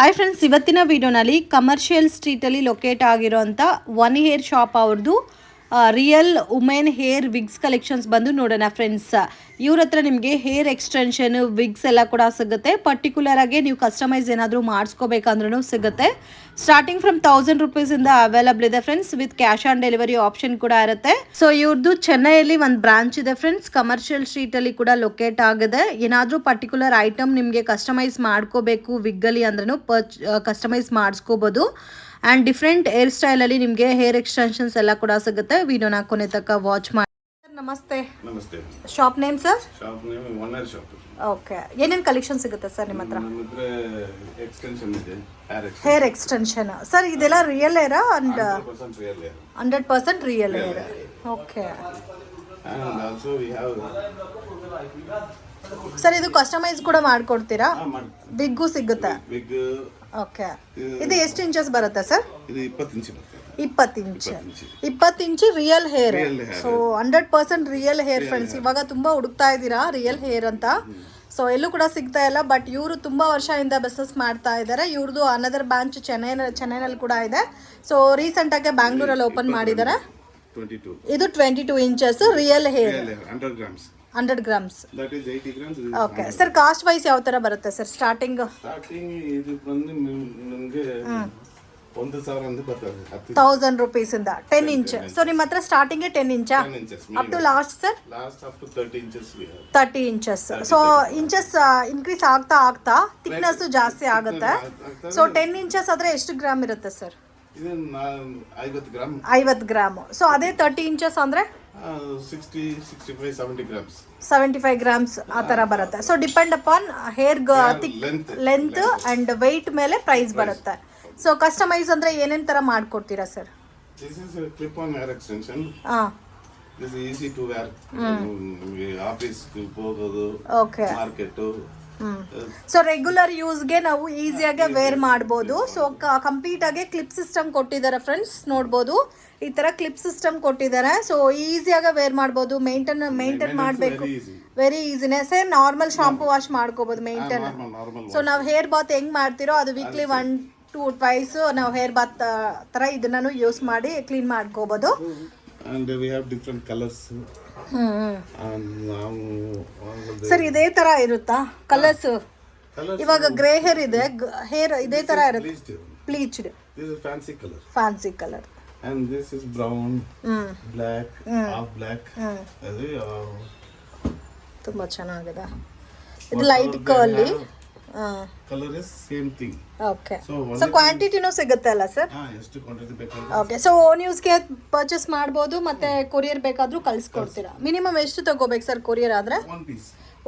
Hi friends, ಇವತ್ತಿನ ವಿಡಿಯೋನಲ್ಲಿ commercial ಸ್ಟ್ರೀಟಲ್ಲಿ ಲೊಕೇಟ್ ಆಗಿರೋಂಥ ಒನ್ ಹೇರ್ ಶಾಪ್ ಅವ್ರದ್ದು real women hair wigs collections ಬಂದು ನೋಡೋಣ ಫ್ರೆಂಡ್ಸ್. ಇವ್ರ ಹತ್ರ ನಿಮಗೆ ಹೇರ್ ಎಕ್ಸ್ಟೆನ್ಷನ್ ವಿಗ್ಸ್ ಎಲ್ಲ ಕೂಡ ಸಿಗುತ್ತೆ. ಪರ್ಟಿಕ್ಯುಲರ್ ಆಗಿ ನೀವು ಕಸ್ಟಮೈಸ್ ಏನಾದರೂ ಮಾಡಿಸ್ಕೋಬೇಕಂದ್ರೂ ಸಿಗುತ್ತೆ. ಸ್ಟಾರ್ಟಿಂಗ್ ಫ್ರಮ್ 1000 ರೂಪೀಸಿಂದ ಅವೈಲಬಲ್ ಇದೆ friends. With cash on delivery option ಕೂಡ ಇರುತ್ತೆ. ಸೊ ಇವ್ರದ್ದು ಚೆನ್ನೈಯಲ್ಲಿ ಒಂದು ಬ್ರಾಂಚ್ ಇದೆ ಫ್ರೆಂಡ್ಸ್. ಕಮರ್ಷಿಯಲ್ ಸ್ಟ್ರೀಟಲ್ಲಿ ಕೂಡ ಲೊಕೇಟ್ ಆಗಿದೆ. ಏನಾದರೂ ಪರ್ಟಿಕ್ಯುಲರ್ ಐಟಮ್ ನಿಮಗೆ ಕಸ್ಟಮೈಸ್ ಮಾಡ್ಕೋಬೇಕು ವಿಗ್ಗಲ್ಲಿ ಅಂದ್ರೂ ಕಸ್ಟಮೈಸ್ ಮಾಡಿಸ್ಕೋಬೋದು. ಆ್ಯಂಡ್ ಡಿಫ್ರೆಂಟ್ ಹೇರ್ ಸ್ಟೈಲಲ್ಲಿ ನಿಮಗೆ ಹೇರ್ ಎಕ್ಸ್ಟೆನ್ಷನ್ಸ್ ಎಲ್ಲ ಕೂಡ ಸಿಗುತ್ತೆ. ವಿಡಿಯೋನ ಕೊನೆ ತನಕ ವಾಚ್ ಮಾಡಿ. ನಮಸ್ತೆ. ನಮಸ್ತೆ. Shop name sir? Shop name one hair shop. Okay, ಏನೇನು ಕಲೆಕ್ಷನ್ ಸಿಗುತ್ತೆ ಸರ್ ನಿಮ್ಮ ಹತ್ರ? ನಮ್ಮ ಹತ್ರ ಎಕ್ಸ್ಟೆನ್ಷನ್ ಇದೆ, ಹೇರ್ ಎಕ್ಸ್ಟೆನ್ಷನ್. ಸರ್ ಇದೆಲ್ಲ real Hera? And 100% real hair. 100% real hair. Okay. And also we have sir ಇದು ಕಸ್ಟಮೈಸ್ ಕೂಡ ಮಾಡ್ಕೊಡ್ತೀರಾ? ಬಿಗ್ಗೂ ಸಿಗುತ್ತೆ. ಬಿಗ್. ಓಕೆ. ಇದು ಎಷ್ಟು ಇಂಚಸ್ ಬರುತ್ತೆ ಸರ್? ಇದು 20 ಇಂಚ್ ಬರುತ್ತೆ. 20 inch real hair. So 100% real hair friends. ಇವಾಗ ತುಂಬಾ ಹುಡುಕ್ತಾ ಇದ್ದೀರಾ ರಿಯಲ್ ಹೇರ್ ಅಂತ. ಸೊ ಎಲ್ಲೂ ಕೂಡ ಸಿಗ್ತಾ ಇಲ್ಲ. ಬಟ್ ಇವರು ತುಂಬಾ ವರ್ಷದಿಂದ ಬಿಸ್ನೆಸ್ ಮಾಡ್ತಾ ಇದ್ದಾರೆ. ಇವ್ರದ್ದು ಅನದರ್ ಬ್ರಾಂಚ್ ಚೆನ್ನೈನಲ್ಲಿ ಕೂಡ ಇದೆ. ಸೊ ರೀಸೆಂಟ್ ಆಗಿ ಬ್ಯಾಂಗ್ಳೂರಲ್ಲಿ ಓಪನ್ ಮಾಡಿದ್ದಾರೆ. ಇದು 22 inches real hair. 100 grams. That is 80 grams. Okay sir, cost wise ಯಾವ ತರ ಬರುತ್ತೆ ಸರ್? ಸ್ಟಾರ್ಟಿಂಗ್ ಇದು ಬಂದು ನಿಮಗೆ 1000 ಅಂತ ಬರ್ತದೆ. 1000 ರೂಪೀಸ್ ಇಂದ 10 ಇಂಚ್. ಸೊ ನಿಮ್ಮ ಹತ್ರ starting 10 inch up to last sir? Last up to 30 inches. 30 inches. So inches increase ಆಗ್ತಾ ಆಗ್ತಾ ಥಿಕ್ನೆಸ್ ಜಾಸ್ತಿ ಆಗುತ್ತೆ. ಸೊ 10 ಇಂಚಸ್ ಆದ್ರೆ ಎಷ್ಟು ಗ್ರಾಮ್ ಇರುತ್ತೆ ಸರ್? ಇದು 50 ಗ್ರಾಮ್. 50 ಗ್ರಾಮ್. ಸೊ ಅದೇ 30 ಇಂಚಸ್ ಅಂದ್ರೆ 60, 65, 70 grams. 75 ಗ್ರಾಮ್ಸ್ ಆ ಥರ ಬರುತ್ತೆ. So depend upon hair length and weight ಮೇಲೆ ಪ್ರೈಸ್ ಬರುತ್ತೆ. ಸೊ ಕಸ್ಟಮೈಸ್ ಅಂದ್ರೆ ಏನೇನು ಥರ ಮಾಡ್ಕೊಡ್ತೀರಾ sir? This is a clip-on hair extension. This is easy to wear. Office ಹೋಗೋದು, ಮಾರ್ಕೆಟ್. ಸೊ ರೆಗ್ಯುಲರ್ ಯೂಸ್ಗೆ ನಾವು ಈಸಿಯಾಗಿ ವೇರ್ ಮಾಡ್ಬೋದು. ಸೊ ಕಂಪ್ಲೀಟ್ ಆಗಿ ಕ್ಲಿಪ್ ಸಿಸ್ಟಮ್ ಕೊಟ್ಟಿದ್ದಾರೆ ಫ್ರೆಂಡ್ಸ್, ನೋಡ್ಬೋದು. ಈ ತರ ಕ್ಲಿಪ್ ಸಿಸ್ಟಮ್ ಕೊಟ್ಟಿದ್ದಾರೆ. ಸೊ ಈಸಿಯಾಗಿ ವೇರ್ ಮಾಡ್ಬೋದು. ಮೇಂಟೈನ್ ಮಾಡಬೇಕು, ವೆರಿ ಈಸಿನೇ ಸರ್. ನಾರ್ಮಲ್ ಶಾಂಪೂ ವಾಶ್ ಮಾಡ್ಕೋಬೋದು ಮೇಂಟೈನ್. ಸೊ ನಾವು ಹೇರ್ ಬಾತ್ ಹೆಂಗ್ ಮಾಡ್ತಿರೋ ಅದು ವೀಕ್ಲಿ 1-2 ಟ್ವೈಸ್ ನಾವು ಹೇರ್ ಬಾತ್ ತರ ಇದನ್ನು ಯೂಸ್ ಮಾಡಿ ಕ್ಲೀನ್ ಮಾಡ್ಕೋಬೋದು. And we have different colors. Sir ಇದೇ ತರ ಇರುತ್ತಾ ಕಲರ್ಸ್? ಇವಾಗ ಗ್ರೇ ಹೇರ್ ಇದೆ, ಹೇರ್ ಇದೇ ತರ ಇರುತ್ತೆ. ಬ್ಲೀಚ್ಡ್. This is fancy color. Fancy colour. And this is brown, black, half black. ಅದು ತುಂಬಾ ಚೆನ್ನಾಗಿದೆ. ಇದು light curly. Colour is same thing. Okay. So ಕ್ವಾಂಟಿಟಿನೂ ಸಿಗುತ್ತೆ ಅಲ್ಲ ಸರ್? ಎಷ್ಟು ಕ್ವಾಂಟಿಟಿ ಬೇಕಾದ್ರೆ. ಓಕೆ. ಸೊ ಓನ್ ಯೂಸ್ಗೆ ಪರ್ಚೇಸ್ ಮಾಡ್ಬೋದು, ಮತ್ತೆ ಕೊರಿಯರ್ ಬೇಕಾದ್ರೂ ಕಳಿಸ್ಕೊಡ್ತೀರಾ? ಮಿನಿಮಮ್ ಎಷ್ಟು ತಗೋಬೇಕು ಸರ್ ಕೊರಿಯರ್ ಆದ್ರೆ?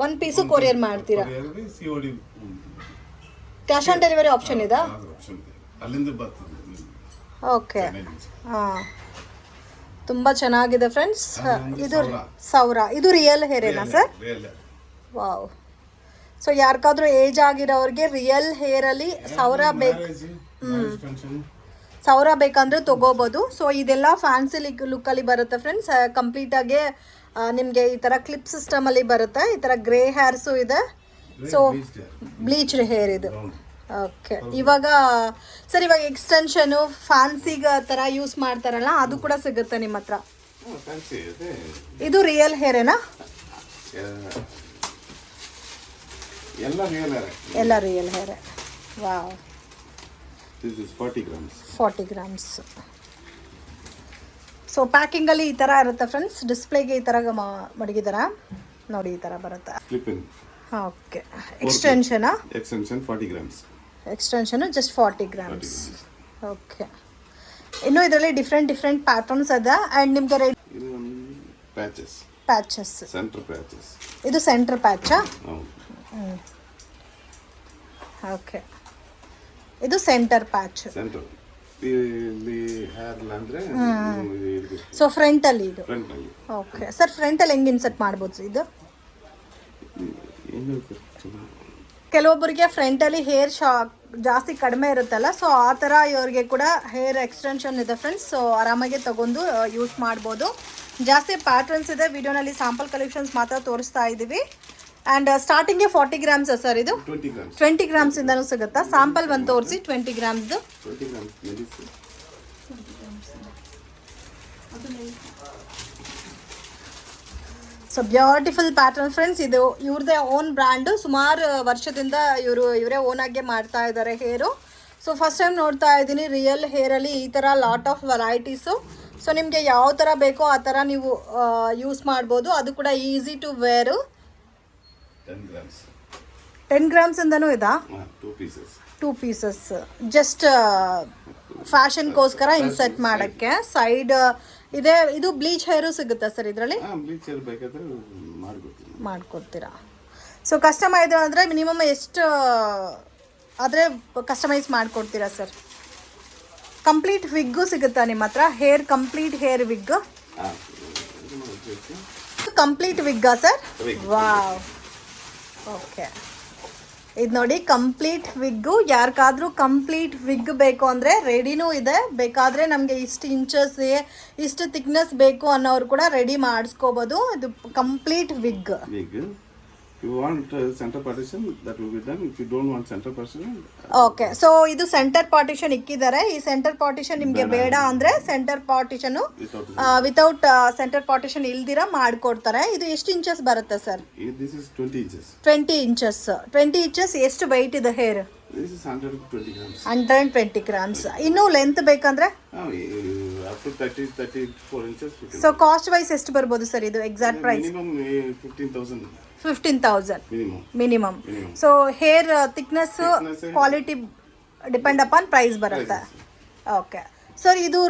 ಒನ್ ಪೀಸು ಕೊರಿಯರ್ ಮಾಡ್ತೀರಾ? ಕ್ಯಾಶ್ ಆನ್ ಡೆಲಿವರಿ ಆಪ್ಷನ್ ಇದಾ? ಅಲ್ಲಿಂದ ಬರ್ತದೆ. ಓಕೆ. ತುಂಬಾ ಚೆನ್ನಾಗಿದೆ ಫ್ರೆಂಡ್ಸ್. ಇದು ಸೌರ. ಇದು ರಿಯಲ್ ಹೇರ್ ಏನಾ ಸರ್? ವಾವ್. ಸೊ ಯಾರಿಗಾದ್ರೂ ಏಜ್ ಆಗಿರೋರಿಗೆ ರಿಯಲ್ ಹೇರ್ ಅಲ್ಲಿ ಸೌರ ಬೇಕಂದ್ರೆ ತಗೋಬಹುದು. ಸೊ ಇದೆಲ್ಲ ಫ್ಯಾನ್ಸಿ ಲುಕ್ ಅಲ್ಲಿ ಬರುತ್ತೆ ಫ್ರೆಂಡ್ಸ್. ಕಂಪ್ಲೀಟ್ ಆಗಿ ನಿಮ್ಗೆ ಈ ತರ ಕ್ಲಿಪ್ ಸಿಸ್ಟಮ್ ಅಲ್ಲಿ ಬರುತ್ತೆ. ಈ ತರ ಗ್ರೇ ಹೇರ್ಸು ಇದೆ. ಸೊ ಬ್ಲೀಚ್ಡ್ ಹೇರ್ ಇದು. ಓಕೆ. ಇವಾಗ ಸರ್ ಇವಾಗ ಎಕ್ಸ್ಟೆನ್ಷನ್ ಫ್ಯಾನ್ಸಿಗ ತರ ಯೂಸ್ ಮಾಡ್ತಾರಲ್ಲ ಅದು ಕೂಡ ಸಿಗುತ್ತೆ ನಿಮ್ಮ ಹತ್ರ? ಇದು ರಿಯಲ್ ಹೇರ್ ಏನಾ? ಎಲ್ಲ real hair. Wow. This is 40 grams. 40 grams. So packing ಅಲ್ಲಿ ಈ ತರ ಇರುತ್ತೆ ಫ್ರೆಂಡ್ಸ್. ಡಿಸ್ಪ್ಲೇಗೆ ಈ ತರ ಮಡಗಿದಾರ ನೋಡಿ, ಈ ತರ ಬರುತ್ತೆ. Okay. Extension 40 grams. Extension just 40 grams. Okay. ಇನ್ನು ಇದರಲ್ಲಿ ಡಿಫ್ರೆಂಟ್ ಪ್ಯಾಟರ್ನ್ಸ್ ಇದೆ. ಅಂಡ್ ನಿಮ್ಗೆ ಪ್ಯಾಚಸ್ ಸೆಂಟರ್ ಪ್ಯಾಚಸ್. ಇದು ಸೆಂಟರ್ ಪ್ಯಾಚಾ? ಓಕೆ. ಇದು ಸೆಂಟರ್ ಪ್ಯಾಚ್. ಸೊ ಫ್ರಂಟ್ ಅಲ್ಲಿ ಇದು. ಓಕೆ ಸರ್, ಫ್ರಂಟ್ ಅಲ್ಲಿ ಹೆಂಗ್ ಇನ್ಸರ್ಟ್ ಮಾಡ್ಬೋದು ಇದು? ಕೆಲವೊಬ್ಬರಿಗೆ ಫ್ರಂಟ್ ಅಲ್ಲಿ ಹೇರ್ ಜಾಸ್ತಿ ಕಡಿಮೆ ಇರುತ್ತಲ್ಲ, ಸೊ ಆ ಥರ ಇವ್ರಿಗೆ ಕೂಡ ಹೇರ್ ಎಕ್ಸ್ಟೆನ್ಷನ್ ಇದೆ ಫ್ರೆಂಡ್ಸ್. ಸೊ ಆರಾಮಾಗಿ ತಗೊಂಡು ಯೂಸ್ ಮಾಡ್ಬೋದು. ಜಾಸ್ತಿ ಪ್ಯಾಟರ್ನ್ಸ್ ಇದೆ. ವಿಡಿಯೋನಲ್ಲಿ ಸ್ಯಾಂಪಲ್ ಕಲೆಕ್ಷನ್ಸ್ ಮಾತ್ರ ತೋರಿಸ್ತಾ ಇದ್ದೀವಿ. ಆ್ಯಂಡ್ ಸ್ಟಾರ್ಟಿಂಗ್ಗೆ 40 ಗ್ರಾಮ್ಸ್ ಸರ್ ಇದು 20 grams. 20 ಗ್ರಾಮ್ಸಿಂದನೂ ಸಿಗುತ್ತಾ? ಸ್ಯಾಂಪಲ್ ಒಂದು ತೋರಿಸಿ 20 ಗ್ರಾಮ್ಸ್ದು. 20 grams medicine. So beautiful pattern friends. ಇದು ಇವ್ರದ್ದೇ ಓನ್ ಬ್ರ್ಯಾಂಡು. ಸುಮಾರು ವರ್ಷದಿಂದ ಇವರೇ ಓನಾಗೆ ಮಾಡ್ತಾ ಇದ್ದಾರೆ ಹೇರು. ಸೊ ಫಸ್ಟ್ ಟೈಮ್ ನೋಡ್ತಾ ಇದ್ದೀನಿ ರಿಯಲ್ ಹೇರಲ್ಲಿ ಈ ಥರ ಲಾಟ್ ಆಫ್ ವೆರೈಟೀಸು. ಸೊ ನಿಮಗೆ ಯಾವ ಥರ ಬೇಕೋ ಆ ಥರ ನೀವು ಯೂಸ್ ಮಾಡ್ಬೋದು. ಅದು ಕೂಡ ಈಸಿ ಟು ವೇರು. 10 grams. 10 ಗ್ರಾಮ್ಸಿಂದನೂ ಇದಾ? 2 pieces. 2 ಪೀಸಸ್ ಜಸ್ಟ್ ಫ್ಯಾಷನ್ಗೋಸ್ಕರ ಇನ್ಸರ್ಟ್ ಮಾಡೋಕ್ಕೆ. ಸೈಡ್ ಇದೆ. ಇದು ಬ್ಲೀಚ್ ಹೇರು ಸಿಗುತ್ತಾ ಸರ್ ಇದರಲ್ಲಿ? ಬ್ಲೀಚ್ ಹೇರ್ ಬೇಕಾದ್ರೆ ಮಾಡ್ಕೊಡ್ತೀರಾ? ಸೊ ಕಸ್ಟಮೈಸ್ ಅಂದರೆ ಮಿನಿಮಮ್ ಎಷ್ಟು ಆದರೆ ಕಸ್ಟಮೈಸ್ ಮಾಡಿಕೊಡ್ತೀರಾ ಸರ್? ಕಂಪ್ಲೀಟ್ ವಿಗ್ಗು ಸಿಗುತ್ತಾ ನಿಮ್ಮ ಹತ್ರ? ಹೇರ್ ಕಂಪ್ಲೀಟ್ ಹೇರ್ ವಿಗ್, ಕಂಪ್ಲೀಟ್ ವಿಗ್ಗಾ ಸರ್? Wow, okay. ಇದು ನೋಡಿ ಕಂಪ್ಲೀಟ್ ವಿಗ್ಗು. ಯಾರಿಗಾದ್ರೂ ಕಂಪ್ಲೀಟ್ ವಿಗ್ ಬೇಕು ಅಂದರೆ ರೆಡಿನೂ ಇದೆ. ಬೇಕಾದರೆ ನಮಗೆ ಇಷ್ಟು ಇಂಚಸ್ ಇಷ್ಟು ಥಿಕ್ನೆಸ್ ಬೇಕು ಅನ್ನೋರು ಕೂಡ ರೆಡಿ ಮಾಡಿಸ್ಕೋಬೋದು. ಇದು complete wig. You want center partition, that will be done. If you don't want center partition, okay. So ಇದು ಸೆಂಟರ್ ಪಾರ್ಟಿಷನ್ ಇಕ್ಕಿದ್ದಾರೆ. ಈ ಸೆಂಟರ್ ಪಾರ್ಟಿಷನ್ ನಿಮಗೆ ಬೇಡ ಅಂದರೆ centre partition without centre partition ಇಲ್ದಿರ ಮಾಡಿಕೊಡ್ತಾರೆ. ಇದು ಎಷ್ಟು ಇಂಚಸ್ ಬರುತ್ತೆ sir? This is 20 inches. 20 inches. 20 inches ಎಷ್ಟು ವೆಯ್ಟ್ ಇದೆ hair? This is 120 grams. 120 grams. ಇನ್ನೂ ಲೆಂತ್ ಬೇಕಂದ್ರೆ Up to 34 inches. So cost wise ಎಷ್ಟು ಬರ್ಬೋದು ಸರ್ ಇದು exact price? Minimum 15,000. 15,000 minimum. So hair thickness quality depend upon price ಬರುತ್ತೆ. Okay sir, ಇದು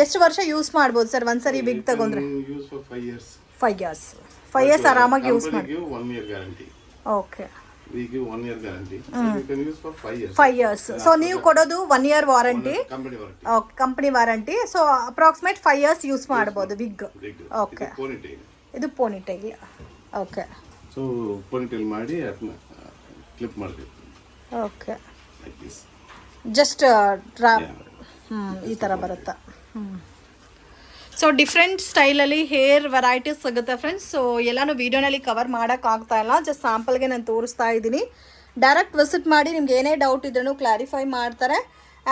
ಎಷ್ಟು ವರ್ಷ ಯೂಸ್ ಮಾಡ್ಬೋದು ಸರ್ ಒಂದ್ಸರಿ ವಿಗ್ ತಗೊಂಡ್ರೆ? Use for 5 years. 5 years ಆರಾಮಾಗಿ ಯೂಸ್ ಮಾಡಿ. 1 year guarantee. Okay. We give 1 year guarantee. So you can use for 5 years. 5 years. So ನೀವು ಕೊಡೋದು 1 year warranty. Company warranty. Okay, company warranty. So approximate 5 years use ಮಾಡ್ಬೋದು ವಿಗ್. Okay. ಇದು ಪೋನಿಟೈಲ್. Okay. So ಪೋನಿಟೈಲ್ ಮಾಡಿ ಅದನ್ನ clip ಮಾಡಬೇಕು. Okay. Like this. Just ಈ ಥರ ಬರುತ್ತೆ. ಸೊ ಡಿಫ್ರೆಂಟ್ ಸ್ಟೈಲಲ್ಲಿ ಹೇರ್ ವೆರೈಟೀಸ್ ಸಿಗುತ್ತೆ ಫ್ರೆಂಡ್ಸ್. ಸೊ ಎಲ್ಲನೂ ವೀಡಿಯೋನಲ್ಲಿ ಕವರ್ ಮಾಡೋಕ್ಕಾಗ್ತಾ ಇಲ್ಲ, ಜಸ್ಟ್ ಸ್ಯಾಂಪಲ್ಗೆ ನಾನು ತೋರಿಸ್ತಾ ಇದ್ದೀನಿ. ಡೈರೆಕ್ಟ್ ವಿಸಿಟ್ ಮಾಡಿ ನಿಮ್ಗೆ ಏನೇ ಡೌಟ್ ಇದ್ರೂ ಕ್ಲಾರಿಫೈ ಮಾಡ್ತಾರೆ.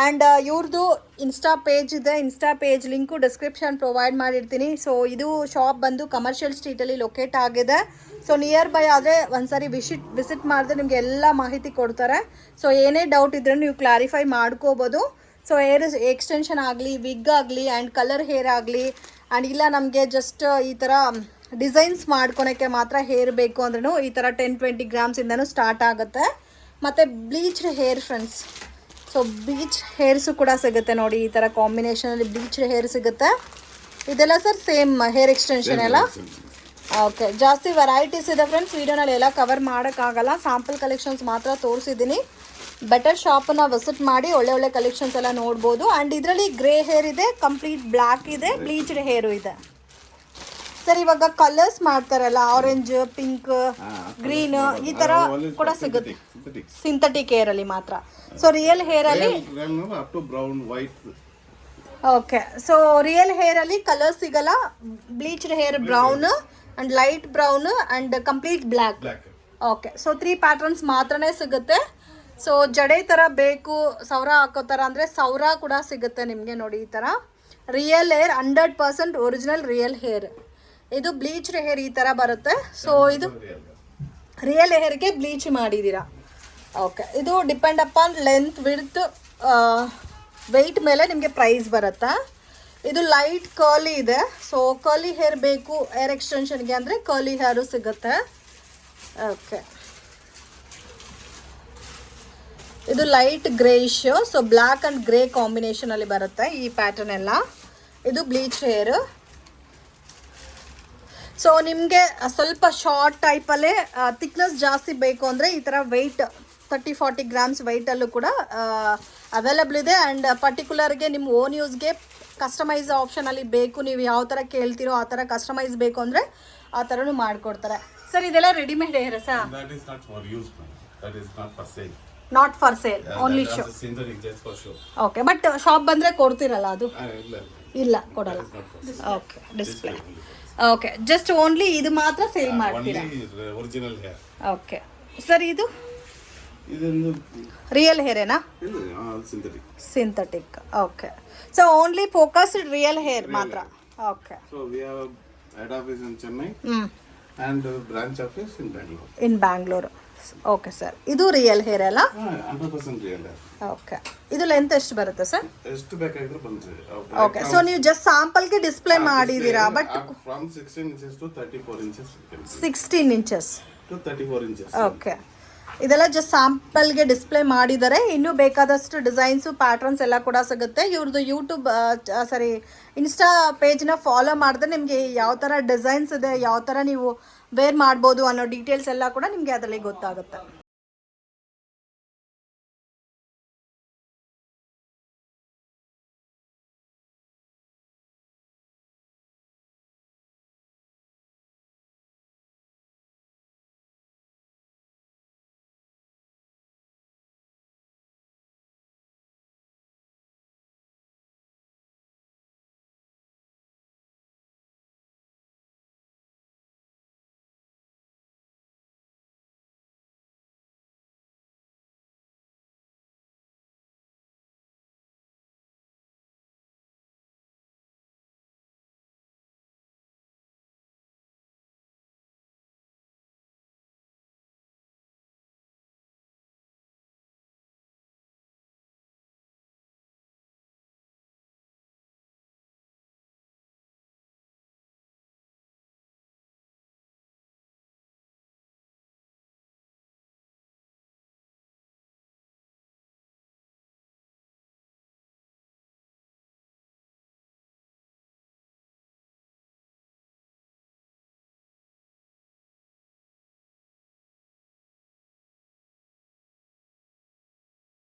ಆ್ಯಂಡ್ ಇವ್ರದ್ದು ಇನ್ಸ್ಟಾ ಪೇಜ್ ಇದೆ. Insta page link description provide ಮಾಡಿರ್ತೀನಿ. ಸೊ ಇದು ಶಾಪ್ ಬಂದು ಕಮರ್ಷಿಯಲ್ ಸ್ಟ್ರೀಟಲ್ಲಿ ಲೊಕೇಟ್ ಆಗಿದೆ. ಸೊ ನಿಯರ್ ಬೈ ಆದರೆ ಒಂದ್ಸರಿ ವಿಸಿಟ್ ಮಾಡಿದ್ರೆ ನಿಮಗೆ ಎಲ್ಲ ಮಾಹಿತಿ ಕೊಡ್ತಾರೆ. ಸೊ ಏನೇ ಡೌಟ್ ಇದ್ರೂ ನೀವು ಕ್ಲಾರಿಫೈ ಮಾಡ್ಕೋಬೋದು. ಸೊ ಹೇರ್ ಎಕ್ಸ್ಟೆನ್ಷನ್ ಆಗಲಿ, ವಿಗ್ ಆಗಲಿ ಆ್ಯಂಡ್ ಕಲರ್ ಹೇರ್ ಆಗಲಿ, ಆ್ಯಂಡ್ ಇಲ್ಲ ನಮಗೆ ಜಸ್ಟ್ ಈ ಥರ ಡಿಸೈನ್ಸ್ ಮಾಡ್ಕೊಳಕ್ಕೆ ಮಾತ್ರ ಹೇರ್ ಬೇಕು ಅಂದ್ರೂ ಈ ಥರ 10-20 ಗ್ರಾಮ್ಸಿಂದನೂ ಸ್ಟಾರ್ಟ್ ಆಗುತ್ತೆ. ಮತ್ತು bleached hair friends. So bleach hairs ಕೂಡ ಸಿಗುತ್ತೆ ನೋಡಿ. ಈ ಥರ ಕಾಂಬಿನೇಷನಲ್ಲಿ ಬ್ಲೀಚ್ಡ್ ಹೇರ್ ಸಿಗುತ್ತೆ. ಇದೆಲ್ಲ ಸರ್ ಸೇಮ್ ಹೇರ್ ಎಕ್ಸ್ಟೆನ್ಷನ್ ಎಲ್ಲ? ಓಕೆ. ಜಾಸ್ತಿ ವೆರೈಟೀಸ್ ಇದೆ ಫ್ರೆಂಡ್ಸ್. ವೀಡಿಯೋನಲ್ಲಿ ಎಲ್ಲ ಕವರ್ ಮಾಡೋಕ್ಕಾಗಲ್ಲ, ಸ್ಯಾಂಪಲ್ ಕಲೆಕ್ಷನ್ಸ್ ಮಾತ್ರ ತೋರಿಸಿದ್ದೀನಿ. ಬೆಟರ್ ಶಾಪನ್ನು ವಿಸಿಟ್ ಮಾಡಿ ಒಳ್ಳೆ ಕಲೆಕ್ಷನ್ಸ್ ಎಲ್ಲ ನೋಡ್ಬೋದು. ಆ್ಯಂಡ್ ಇದರಲ್ಲಿ ಗ್ರೇ ಹೇರ್ ಇದೆ, ಕಂಪ್ಲೀಟ್ ಬ್ಲ್ಯಾಕ್ ಇದೆ, ಬ್ಲೀಚ್ಡ್ ಹೇರು ಇದೆ. ಸರ್ ಇವಾಗ ಕಲರ್ಸ್ ಮಾಡ್ತಾರಲ್ಲ, ಆರೆಂಜ್, ಪಿಂಕ್, ಗ್ರೀನ್ ಈ ಥರ ಕೂಡ ಸಿಗುತ್ತೆ ಸಿಂಥೆಟಿಕ್ ಹೇರಲ್ಲಿ ಮಾತ್ರ. ಸೊ ರಿಯಲ್ ಹೇರಲ್ಲಿ up to brown, white. Okay. So real ಹೇರಲ್ಲಿ ಕಲರ್ ಸಿಗಲ್ಲ. Bleached hair brown and light brown and complete black. Okay. So 3 patterns ಮಾತ್ರನೇ ಸಿಗುತ್ತೆ. ಸೊ ಜಡೆ ಥರ ಬೇಕು, ಸೌರ ಹಾಕೋ ಥರ ಅಂದರೆ ಸೌರ ಕೂಡ ಸಿಗುತ್ತೆ ನಿಮಗೆ ನೋಡಿ. ಈ ಥರ real hair 100% original real hair. ಇದು ಬ್ಲೀಚ್ಡ್ ಹೇರ್ ಈ ಥರ ಬರುತ್ತೆ. ಸೊ ಇದು ರಿಯಲ್ ಹೇರ್ಗೆ ಬ್ಲೀಚ್ ಮಾಡಿದ್ದೀರಾ. ಓಕೆ. ಇದು depend upon length, width, weight ಮೇಲೆ ನಿಮಗೆ ಪ್ರೈಸ್ ಬರುತ್ತೆ. ಇದು ಲೈಟ್ ಕರ್ಲಿ ಇದೆ. ಸೊ ಕರ್ಲಿ ಹೇರ್ ಬೇಕು ಹೇರ್ ಎಕ್ಸ್ಟೆನ್ಷನ್ಗೆ ಅಂದರೆ ಕರ್ಲಿ ಹೇರು ಸಿಗುತ್ತೆ. ಓಕೆ. ಇದು light greyish. So black and grey ಕಾಂಬಿನೇಷನಲ್ಲಿ ಬರುತ್ತೆ ಈ ಪ್ಯಾಟರ್ನ್ ಎಲ್ಲ. ಇದು ಬ್ಲೀಚ್ ಹೇರ್. ಸೊ ನಿಮಗೆ ಸ್ವಲ್ಪ ಶಾರ್ಟ್ ಟೈಪಲ್ಲೇ ಥಿಕ್ನೆಸ್ ಜಾಸ್ತಿ ಬೇಕು ಅಂದರೆ ಈ ಥರ ವೆಯ್ಟ್ 30-40 ಗ್ರಾಮ್ಸ್ ವೆಯ್ಟಲ್ಲೂ ಕೂಡ ಅವೈಲಬಲ್ ಇದೆ. ಆ್ಯಂಡ್ ಪರ್ಟಿಕ್ಯುಲರ್ಗೆ ನಿಮ್ಮ ಓನ್ ಯೂಸ್ಗೆ ಕಸ್ಟಮೈಸ್ ಆಪ್ಷನಲ್ಲಿ ಬೇಕು, ನೀವು ಯಾವ ಥರ ಕೇಳ್ತೀರೋ ಆ ಥರ ಕಸ್ಟಮೈಸ್ ಬೇಕು ಅಂದರೆ ಆ ಥರನೂ ಮಾಡಿಕೊಡ್ತಾರೆ. ಸರ್ ಇದೆಲ್ಲ readymade hair sir? Not for sale, only show. Okay. But shop ಬಂದರೆ ಕೊಡ್ತೀರಲ್ಲ ಅದು? ಇಲ್ಲ, ಕೊಡಲ್ಲ. Okay. Display. Okay just only ಇದು ಮಾತ್ರ ಸೇಲ್ ಮಾಡ್ತೀರಾ? Original hair. ಓಕೆ ಸರ್, ಇದು ಇದೊಂದು ರಿಯಲ್ ಹೇರೇನಾ? Synthetic. Synthetic. Okay, so only focused real hair ಮಾತ್ರ. Okay, so we have head office in Chennai and branch office in Bangalore. In Bangalore. Okay sir, ಇದು real hair ಅಲ್ಲ? 100% real hair. Okay, ಇದು length ಎಷ್ಟು ಬರುತ್ತೆ sir? ಎಷ್ಟು ಬೇಕಾಗಿದ್ರೆ ಬಂದ್ರೆ. ಓಕೆ, ಸೊ ನೀವು ಜಸ್ಟ್ ಸ್ಯಾಂಪಲ್ಗೆ ಡಿಸ್ಪ್ಲೇ ಮಾಡಿದ್ದೀರಾ, but from 16 inches to 34 inches. 16 inches to 34 inches. Okay, ಇದೆಲ್ಲ ಜಸ್ಟ್ ಸ್ಯಾಂಪಲ್ಗೆ ಡಿಸ್ಪ್ಲೇ ಮಾಡಿದ್ದಾರೆ. ಇನ್ನೂ ಬೇಕಾದಷ್ಟು ಡಿಸೈನ್ಸು ಪ್ಯಾಟ್ರನ್ಸ್ ಎಲ್ಲ ಕೂಡ ಸಿಗುತ್ತೆ. ಇವ್ರದ್ದು ಯೂಟ್ಯೂಬ್ ಇನ್ಸ್ಟಾ ಪೇಜ್ನ ಫಾಲೋ ಮಾಡಿದ್ರೆ ನಿಮಗೆ ಯಾವ ಥರ ಡಿಸೈನ್ಸ್ ಇದೆ, ಯಾವ ಥರ ನೀವು ವೇರ್ ಮಾಡ್ಬೋದು ಅನ್ನೋ ಡೀಟೇಲ್ಸ್ ಎಲ್ಲ ಕೂಡ ನಿಮಗೆ ಅದರಲ್ಲಿ ಗೊತ್ತಾಗುತ್ತೆ.